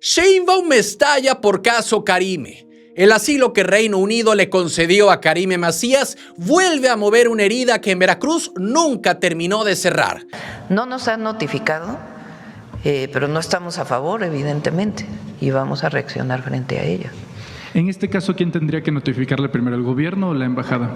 Sheinbaum estalla por caso Karime. El asilo que Reino Unido le concedió a Karime Macías vuelve a mover una herida que en Veracruz nunca terminó de cerrar. No nos han notificado, pero no estamos a favor, evidentemente, y vamos a reaccionar frente a ello. En este caso, ¿quién tendría que notificarle primero, el gobierno o la embajada?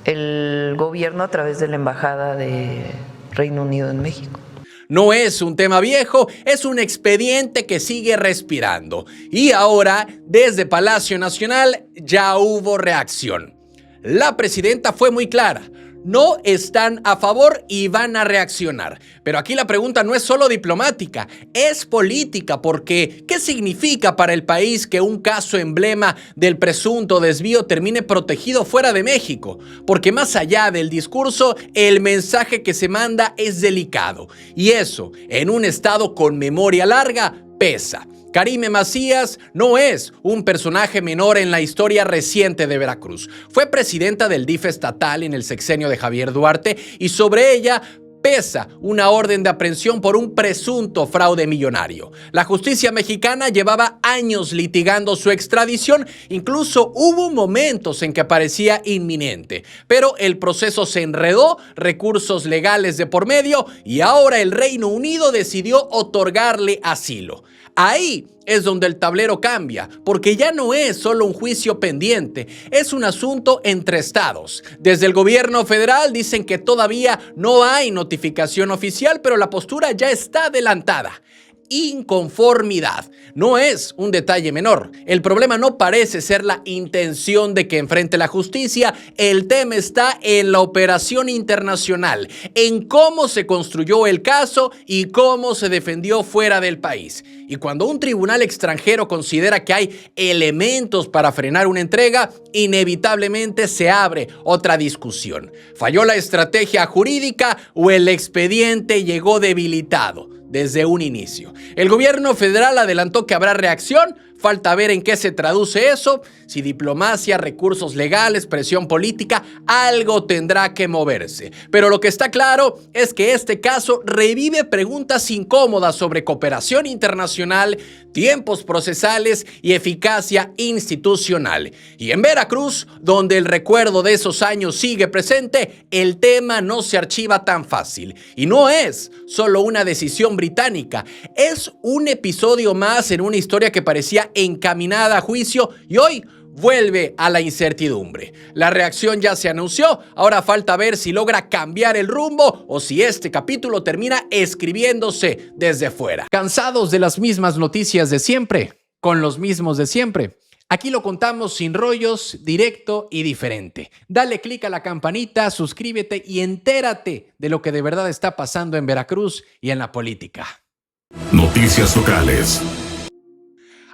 El gobierno a través de la embajada de Reino Unido en México. No es un tema viejo, es un expediente que sigue respirando. Y ahora, desde Palacio Nacional, ya hubo reacción. La presidenta fue muy clara. No están a favor y van a reaccionar. Pero aquí la pregunta no es solo diplomática, es política, porque ¿qué significa para el país que un caso emblema del presunto desvío termine protegido fuera de México? Porque más allá del discurso, el mensaje que se manda es delicado. Y eso, en un estado con memoria larga, pesa. Karime Macías no es un personaje menor en la historia reciente de Veracruz. Fue presidenta del DIF estatal en el sexenio de Javier Duarte y sobre ella pesa una orden de aprehensión por un presunto fraude millonario. La justicia mexicana llevaba años litigando su extradición, incluso hubo momentos en que parecía inminente, pero el proceso se enredó, recursos legales de por medio y ahora el Reino Unido decidió otorgarle asilo. Ahí es donde el tablero cambia, porque ya no es solo un juicio pendiente, es un asunto entre estados. Desde el gobierno federal dicen que todavía no hay notificación oficial, pero la postura ya está adelantada. Inconformidad. No es un detalle menor. El problema no parece ser la intención de que enfrente la justicia. El tema está en la operación internacional, en cómo se construyó el caso y cómo se defendió fuera del país. Y cuando un tribunal extranjero considera que hay elementos para frenar una entrega, inevitablemente se abre otra discusión. ¿Falló la estrategia jurídica o el expediente llegó debilitado desde un inicio? El gobierno federal adelantó que habrá reacción. Falta ver en qué se traduce eso. Si diplomacia, recursos legales, presión política, algo tendrá que moverse. Pero lo que está claro es que este caso revive preguntas incómodas sobre cooperación internacional, tiempos procesales y eficacia institucional. Y en Veracruz, donde el recuerdo de esos años sigue presente, el tema no se archiva tan fácil. Y no es solo una decisión británica, es un episodio más en una historia que parecía encaminada a juicio y hoy vuelve a la incertidumbre. La reacción ya se anunció, ahora falta ver si logra cambiar el rumbo o si este capítulo termina escribiéndose desde fuera. ¿Cansados de las mismas noticias de siempre? ¿Con los mismos de siempre? Aquí lo contamos sin rollos, directo y diferente. Dale click a la campanita, suscríbete y entérate de lo que de verdad está pasando en Veracruz y en la política. Noticias locales.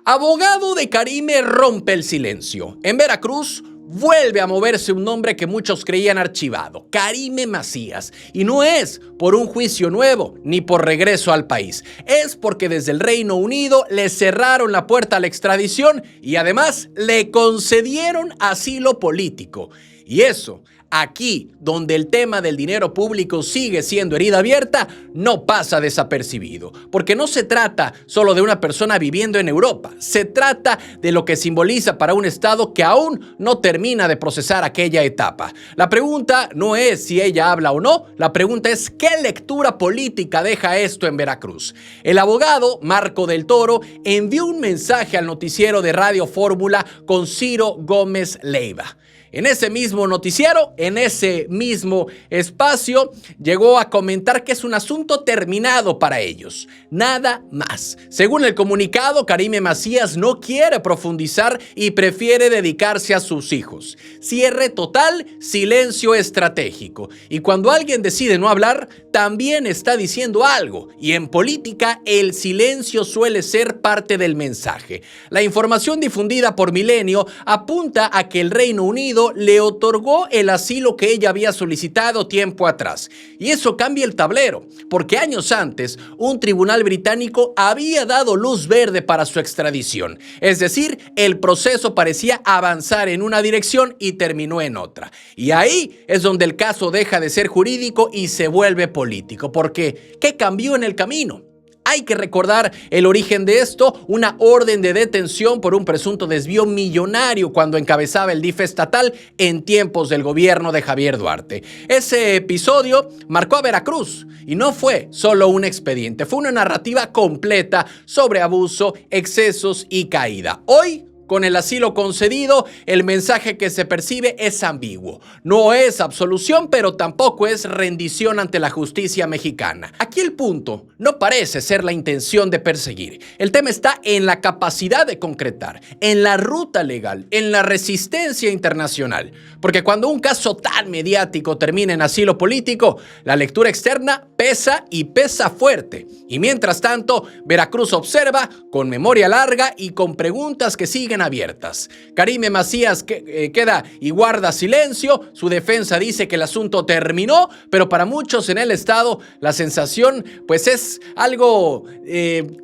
Abogado de Karime rompe el silencio. En Veracruz vuelve a moverse un nombre que muchos creían archivado, Karime Macías. Y no es por un juicio nuevo ni por regreso al país. Es porque desde el Reino Unido le cerraron la puerta a la extradición y además le concedieron asilo político. Y eso, aquí, donde el tema del dinero público sigue siendo herida abierta, no pasa desapercibido. Porque no se trata solo de una persona viviendo en Europa. Se trata de lo que simboliza para un Estado que aún no termina de procesar aquella etapa. La pregunta no es si ella habla o no. La pregunta es ¿qué lectura política deja esto en Veracruz? El abogado Marco del Toro envió un mensaje al noticiero de Radio Fórmula con Ciro Gómez Leiva. En ese mismo noticiero, en ese mismo espacio, llegó a comentar que es un asunto terminado para ellos. Nada más. Según el comunicado, Karime Macías no quiere profundizar y prefiere dedicarse a sus hijos. Cierre total, silencio estratégico. Y cuando alguien decide no hablar, también está diciendo algo. Y en política, el silencio suele ser parte del mensaje. La información difundida por Milenio apunta a que el Reino Unido le otorgó el asilo que ella había solicitado tiempo atrás. Y eso cambia el tablero, porque años antes un tribunal británico había dado luz verde para su extradición. Es decir, el proceso parecía avanzar en una dirección y terminó en otra. Y ahí es donde el caso deja de ser jurídico y se vuelve político, porque ¿qué cambió en el camino? Hay que recordar el origen de esto, una orden de detención por un presunto desvío millonario cuando encabezaba el DIF estatal en tiempos del gobierno de Javier Duarte. Ese episodio marcó a Veracruz y no fue solo un expediente, fue una narrativa completa sobre abuso, excesos y caída. Hoy, con el asilo concedido, el mensaje que se percibe es ambiguo. No es absolución, pero tampoco es rendición ante la justicia mexicana. Aquí el punto no parece ser la intención de perseguir. El tema está en la capacidad de concretar, en la ruta legal, en la resistencia internacional. Porque cuando un caso tan mediático termina en asilo político, la lectura externa pesa y pesa fuerte. Y mientras tanto, Veracruz observa con memoria larga y con preguntas que siguen abiertas. Karime Macías queda y guarda silencio. Su defensa dice que el asunto terminó, pero para muchos en el estado la sensación pues es algo,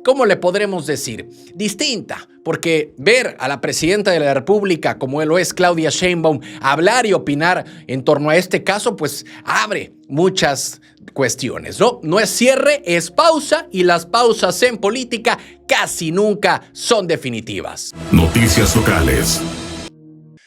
¿cómo le podremos decir? Distinta. Porque ver a la presidenta de la República, como lo es Claudia Sheinbaum, hablar y opinar en torno a este caso, pues abre muchas cuestiones, ¿no? No es cierre, es pausa, y las pausas en política casi nunca son definitivas. Noticias locales.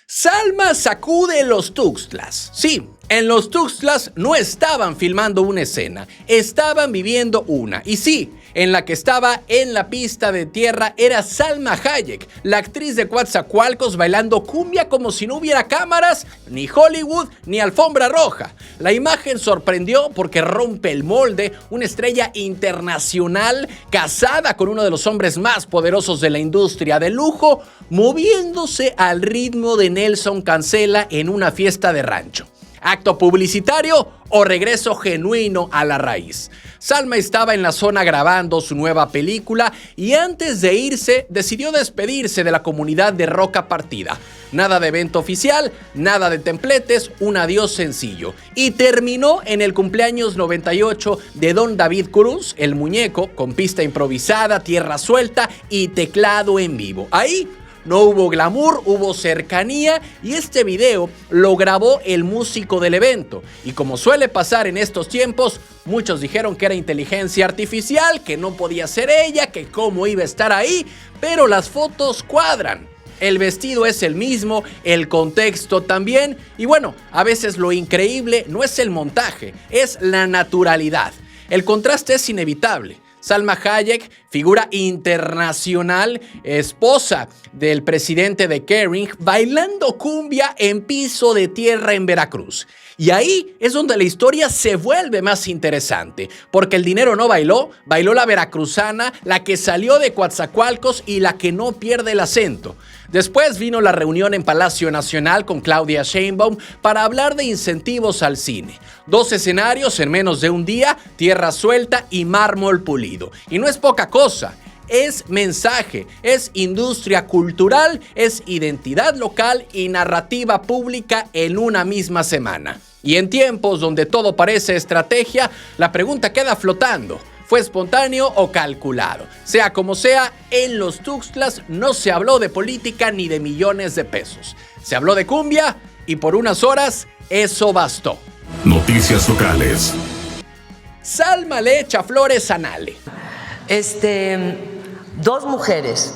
Salma sacude los Tuxtlas. Sí, en los Tuxtlas no estaban filmando una escena, estaban viviendo una. Y sí, en la que estaba en la pista de tierra era Salma Hayek, la actriz de Coatzacoalcos, bailando cumbia como si no hubiera cámaras, ni Hollywood, ni alfombra roja. La imagen sorprendió porque rompe el molde, una estrella internacional casada con uno de los hombres más poderosos de la industria del lujo, moviéndose al ritmo de Nelson Cancela en una fiesta de rancho. ¿Acto publicitario o regreso genuino a la raíz? Salma estaba en la zona grabando su nueva película y antes de irse decidió despedirse de la comunidad de Roca Partida. Nada de evento oficial, nada de templetes, un adiós sencillo. Y terminó en el cumpleaños 98 de Don David Cruz, el muñeco, con pista improvisada, tierra suelta y teclado en vivo. Ahí no hubo glamour, hubo cercanía, y este video lo grabó el músico del evento. Y como suele pasar en estos tiempos, muchos dijeron que era inteligencia artificial, que no podía ser ella, que cómo iba a estar ahí, pero las fotos cuadran. El vestido es el mismo, el contexto también, y bueno, a veces lo increíble no es el montaje, es la naturalidad. El contraste es inevitable. Salma Hayek, figura internacional, esposa del presidente de Kering, bailando cumbia en piso de tierra en Veracruz. Y ahí es donde la historia se vuelve más interesante, porque el dinero no bailó, bailó la veracruzana, la que salió de Coatzacoalcos y la que no pierde el acento. Después vino la reunión en Palacio Nacional con Claudia Sheinbaum para hablar de incentivos al cine. 2 escenarios en menos de un día, tierra suelta y mármol pulido. Y no es poca cosa. Es mensaje, es industria cultural, es identidad local y narrativa pública en una misma semana. Y en tiempos donde todo parece estrategia, la pregunta queda flotando. ¿Fue espontáneo o calculado? Sea como sea, en los Tuxtlas no se habló de política ni de millones de pesos. Se habló de cumbia y por unas horas eso bastó. Noticias locales. Salma le echa flores a Nale. 2 mujeres.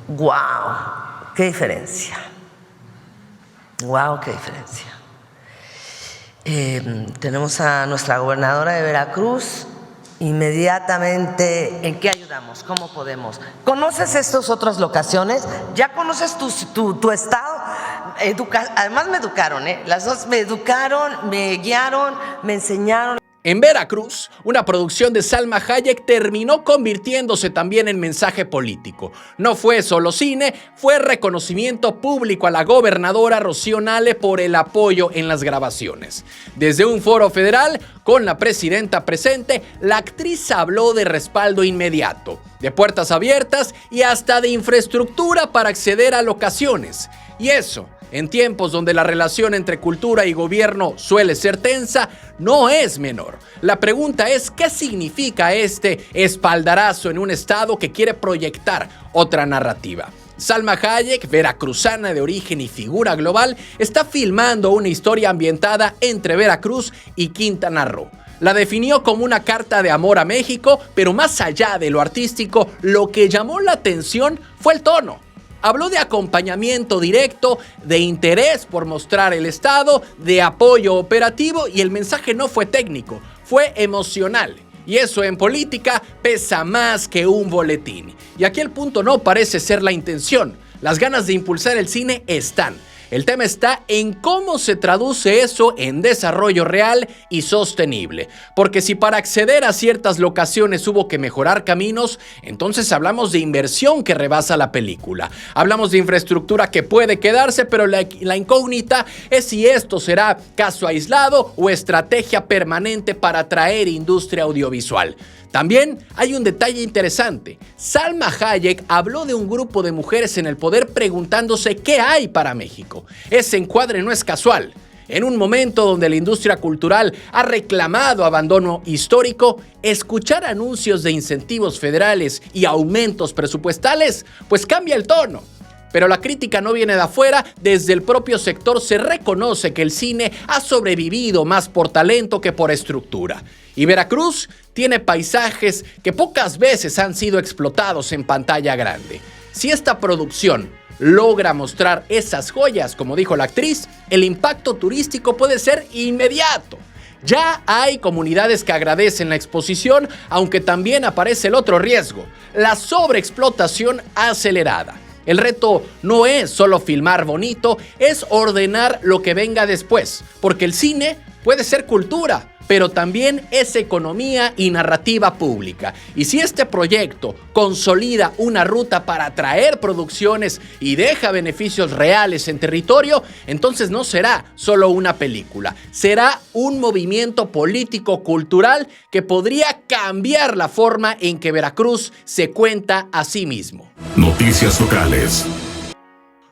¡Wow! ¡Qué diferencia! ¡Wow! ¡Qué diferencia! Tenemos a nuestra gobernadora de Veracruz. Inmediatamente, ¿en qué ayudamos? ¿Cómo podemos? ¿Conoces estas otras locaciones? ¿Ya conoces tu estado? Además me educaron, las dos me educaron, me guiaron, me enseñaron. En Veracruz, una producción de Salma Hayek terminó convirtiéndose también en mensaje político. No fue solo cine, fue reconocimiento público a la gobernadora Rocío Nale por el apoyo en las grabaciones. Desde un foro federal, con la presidenta presente, la actriz habló de respaldo inmediato, de puertas abiertas y hasta de infraestructura para acceder a locaciones. Y eso, en tiempos donde la relación entre cultura y gobierno suele ser tensa, no es menor. La pregunta es, ¿qué significa este espaldarazo en un estado que quiere proyectar otra narrativa? Salma Hayek, veracruzana de origen y figura global, está filmando una historia ambientada entre Veracruz y Quintana Roo. La definió como una carta de amor a México, pero más allá de lo artístico, lo que llamó la atención fue el tono. Habló de acompañamiento directo, de interés por mostrar el estado, de apoyo operativo, y el mensaje no fue técnico, fue emocional. Y eso en política pesa más que un boletín. Y aquí el punto no parece ser la intención. Las ganas de impulsar el cine están. El tema está en cómo se traduce eso en desarrollo real y sostenible. Porque si para acceder a ciertas locaciones hubo que mejorar caminos, entonces hablamos de inversión que rebasa la película. Hablamos de infraestructura que puede quedarse, pero la incógnita es si esto será caso aislado o estrategia permanente para atraer industria audiovisual. También hay un detalle interesante. Salma Hayek habló de un grupo de mujeres en el poder preguntándose qué hay para México. Ese encuadre no es casual. En un momento donde la industria cultural ha reclamado abandono histórico, escuchar anuncios de incentivos federales y aumentos presupuestales, pues cambia el tono. Pero la crítica no viene de afuera, desde el propio sector se reconoce que el cine ha sobrevivido más por talento que por estructura. Y Veracruz tiene paisajes que pocas veces han sido explotados en pantalla grande. Si esta producción logra mostrar esas joyas, como dijo la actriz, el impacto turístico puede ser inmediato. Ya hay comunidades que agradecen la exposición, aunque también aparece el otro riesgo, la sobreexplotación acelerada. El reto no es solo filmar bonito, es ordenar lo que venga después, porque el cine puede ser cultura, pero también es economía y narrativa pública. Y si este proyecto consolida una ruta para atraer producciones y deja beneficios reales en territorio, entonces no será solo una película, será un movimiento político-cultural que podría cambiar la forma en que Veracruz se cuenta a sí mismo. Noticias locales.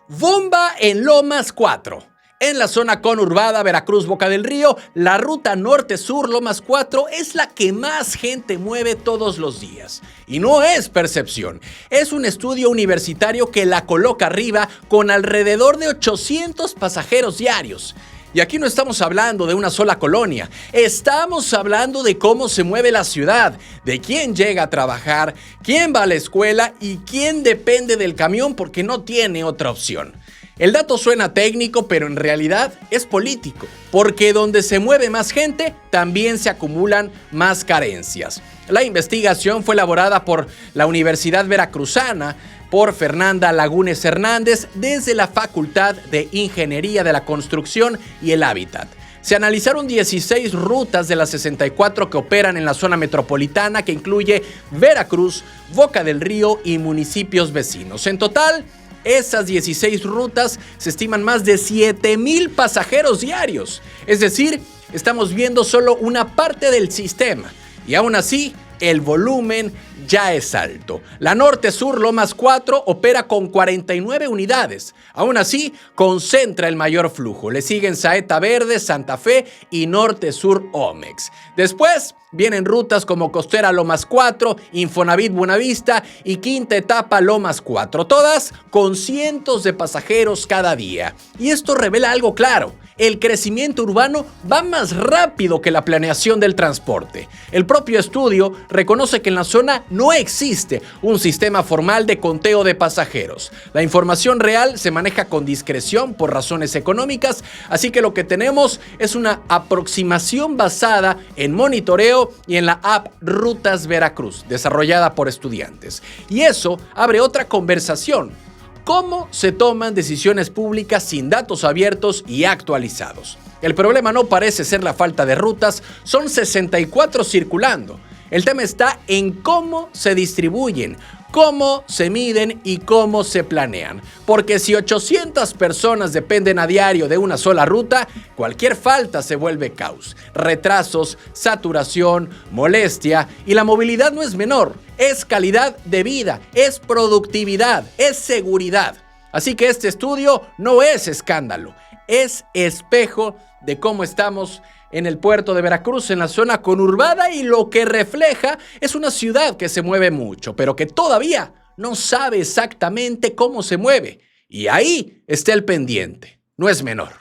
Bomba en Lomas 4. En la zona conurbada Veracruz-Boca del Río, la ruta norte-sur Lomas 4 es la que más gente mueve todos los días. Y no es percepción, es un estudio universitario que la coloca arriba con alrededor de 800 pasajeros diarios. Y aquí no estamos hablando de una sola colonia, estamos hablando de cómo se mueve la ciudad, de quién llega a trabajar, quién va a la escuela y quién depende del camión porque no tiene otra opción. El dato suena técnico, pero en realidad es político, porque donde se mueve más gente, también se acumulan más carencias. La investigación fue elaborada por la Universidad Veracruzana, por Fernanda Lagunes Hernández, desde la Facultad de Ingeniería de la Construcción y el Hábitat. Se analizaron 16 rutas de las 64 que operan en la zona metropolitana, que incluye Veracruz, Boca del Río y municipios vecinos. En total, esas 16 rutas se estiman más de 7,000 pasajeros diarios. Es decir, estamos viendo solo una parte del sistema. Y aún así, el volumen ya es alto. La Norte-Sur Lomas 4 opera con 49 unidades. Aún así, concentra el mayor flujo. Le siguen Saeta Verde, Santa Fe y Norte-Sur Omex. Después vienen rutas como Costera Lomas 4, Infonavit Buenavista y Quinta Etapa Lomas 4, todas con cientos de pasajeros cada día. Y esto revela algo claro: el crecimiento urbano va más rápido que la planeación del transporte. El propio estudio reconoce que en la zona no existe un sistema formal de conteo de pasajeros. La información real se maneja con discreción por razones económicas, así que lo que tenemos es una aproximación basada en monitoreo y en la app Rutas Veracruz, desarrollada por estudiantes. Y eso abre otra conversación: ¿cómo se toman decisiones públicas sin datos abiertos y actualizados? El problema no parece ser la falta de rutas, son 64 circulando. El tema está en cómo se distribuyen, cómo se miden y cómo se planean. Porque si 800 personas dependen a diario de una sola ruta, cualquier falta se vuelve caos. Retrasos, saturación, molestia, y la movilidad no es menor. Es calidad de vida, es productividad, es seguridad. Así que este estudio no es escándalo, es espejo de cómo estamos en el puerto de Veracruz, en la zona conurbada, y lo que refleja es una ciudad que se mueve mucho, pero que todavía no sabe exactamente cómo se mueve. Y ahí está el pendiente, no es menor.